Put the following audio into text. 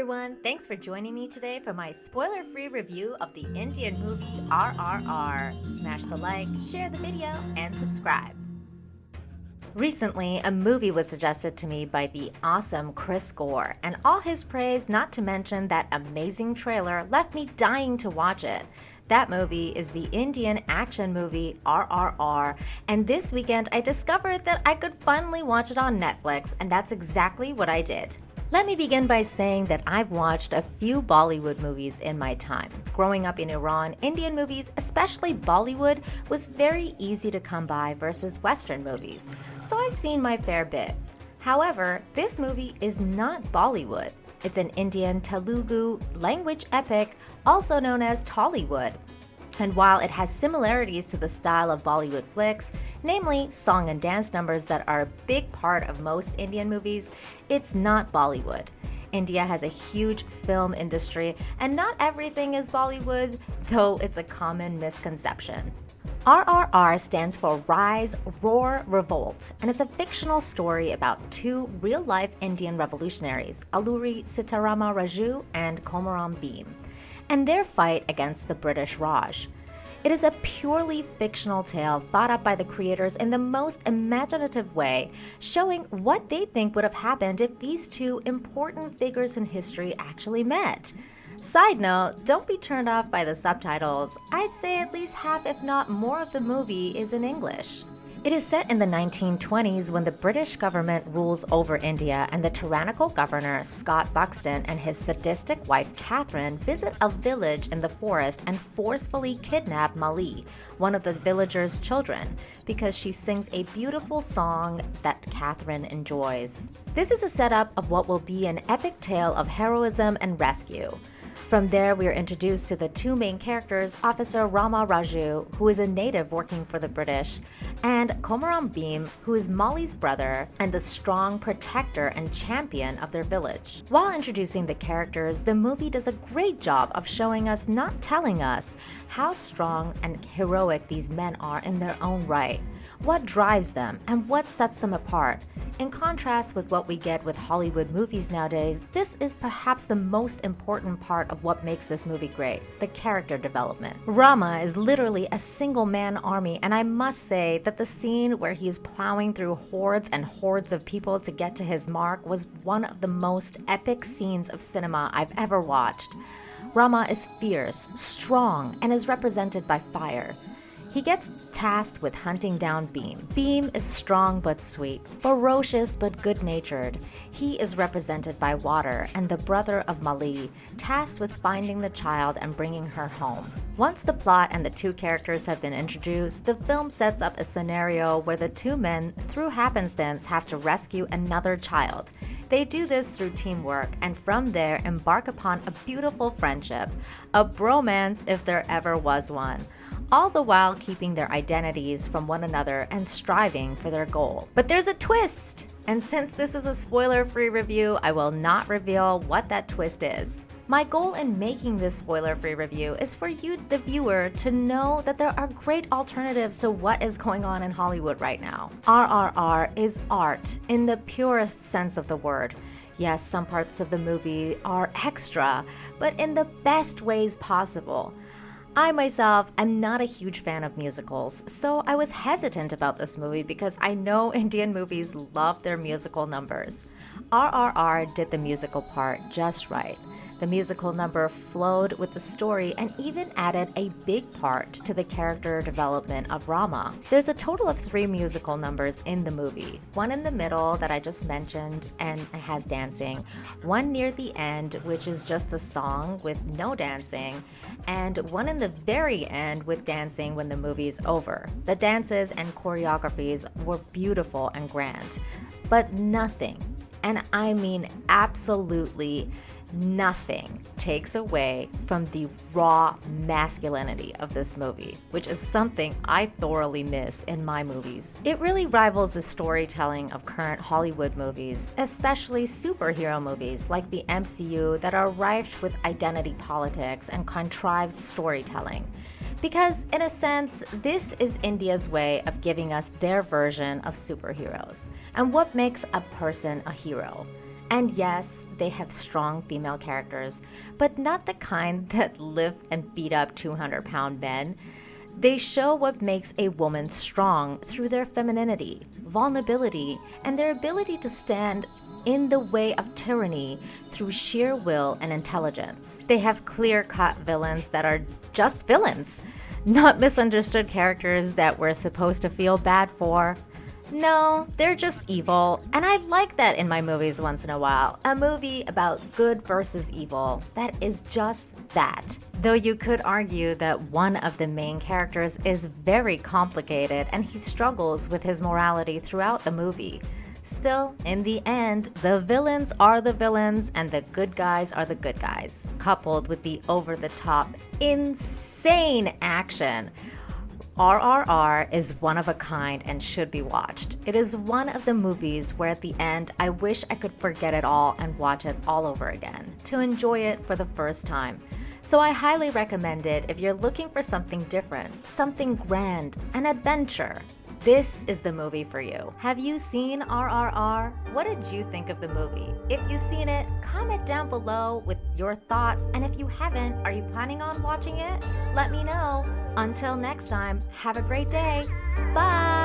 everyone, thanks for joining me today for my spoiler-free review of the Indian movie RRR. Smash the like, share the video, and subscribe. Recently, a movie was suggested to me by the awesome Chris Gore, and all his praise, not to mention that amazing trailer, left me dying to watch it. That movie is the Indian action movie RRR, and this weekend I discovered that I could finally watch it on Netflix, and that's exactly what I did. Let me begin by saying that I've watched a few Bollywood movies in my time. Growing up in Iran, Indian movies, especially Bollywood, was very easy to come by versus Western movies, so I've seen my fair bit. However, this movie is not Bollywood. It's an Indian Telugu language epic, also known as Tollywood. And while it has similarities to the style of Bollywood flicks, namely song and dance numbers that are a big part of most Indian movies, it's not Bollywood. India has a huge film industry, and not everything is Bollywood, though it's a common misconception. RRR stands for Rise, Roar, Revolt, and it's a fictional story about two real-life Indian revolutionaries, Alluri Sitarama Raju and Komaram Bhim, and their fight against the British Raj. It is a purely fictional tale thought up by the creators in the most imaginative way, showing what they think would have happened if these two important figures in history actually met. Side note, don't be turned off by the subtitles. I'd say at least half if not more of the movie is in English. It is set in the 1920s when the British government rules over India and the tyrannical governor Scott Buxton and his sadistic wife Catherine visit a village in the forest and forcefully kidnap Mali, one of the villagers' children, because she sings a beautiful song that Catherine enjoys. This is a setup of what will be an epic tale of heroism and rescue. From there, we are introduced to the two main characters, Officer Rama Raju, who is a native working for the British, and Komaram Bhim, who is Molly's brother and the strong protector and champion of their village. While introducing the characters, the movie does a great job of showing us, not telling us, how strong and heroic these men are in their own right, what drives them, and what sets them apart. In contrast with what we get with Hollywood movies nowadays, this is perhaps the most important part of what makes this movie great, the character development. Rama is literally a single-man army, and I must say that the scene where he is plowing through hordes and hordes of people to get to his mark was one of the most epic scenes of cinema I've ever watched. Rama is fierce, strong, and is represented by fire. He gets tasked with hunting down Bhim. Bhim is strong but sweet, ferocious but good-natured. He is represented by water and the brother of Mali, tasked with finding the child and bringing her home. Once the plot and the two characters have been introduced, the film sets up a scenario where the two men, through happenstance, have to rescue another child. They do this through teamwork, and from there embark upon a beautiful friendship, a bromance if there ever was one, all the while keeping their identities from one another and striving for their goal. But there's a twist! And since this is a spoiler-free review, I will not reveal what that twist is. My goal in making this spoiler-free review is for you, the viewer, to know that there are great alternatives to what is going on in Hollywood right now. RRR is art in the purest sense of the word. Yes, some parts of the movie are extra, but in the best ways possible. I myself am not a huge fan of musicals, so I was hesitant about this movie because I know Indian movies love their musical numbers. RRR did the musical part just right. The musical number flowed with the story and even added a big part to the character development of Rama. There's a total of 3 musical numbers in the movie. One in the middle that I just mentioned and has dancing, one near the end which is just a song with no dancing, and one in the very end with dancing when the movie's over. The dances and choreographies were beautiful and grand, but nothing, and I mean absolutely nothing, takes away from the raw masculinity of this movie, which is something I thoroughly miss in my movies. It really rivals the storytelling of current Hollywood movies, especially superhero movies like the MCU that are rife with identity politics and contrived storytelling. Because, in a sense, this is India's way of giving us their version of superheroes and what makes a person a hero. And yes, they have strong female characters, but not the kind that lift and beat up 200-pound men. They show what makes a woman strong through their femininity, vulnerability, and their ability to stand in the way of tyranny through sheer will and intelligence. They have clear-cut villains that are just villains, not misunderstood characters that we're supposed to feel bad for. No, they're just evil, and I like that in my movies once in a while. A movie about good versus evil that is just that. Though you could argue that one of the main characters is very complicated and he struggles with his morality throughout the movie. Still, in the end, the villains are the villains and the good guys are the good guys, coupled with the over-the-top, insane action. RRR is one of a kind and should be watched. It is one of the movies where at the end I wish I could forget it all and watch it all over again to enjoy it for the first time. So I highly recommend it if you're looking for something different, something grand, an adventure. This is the movie for you. Have you seen RRR? What did you think of the movie? If you've seen it, comment down below with your thoughts, and if you haven't, are you planning on watching it? Let me know. Until next time, have a great day. Bye!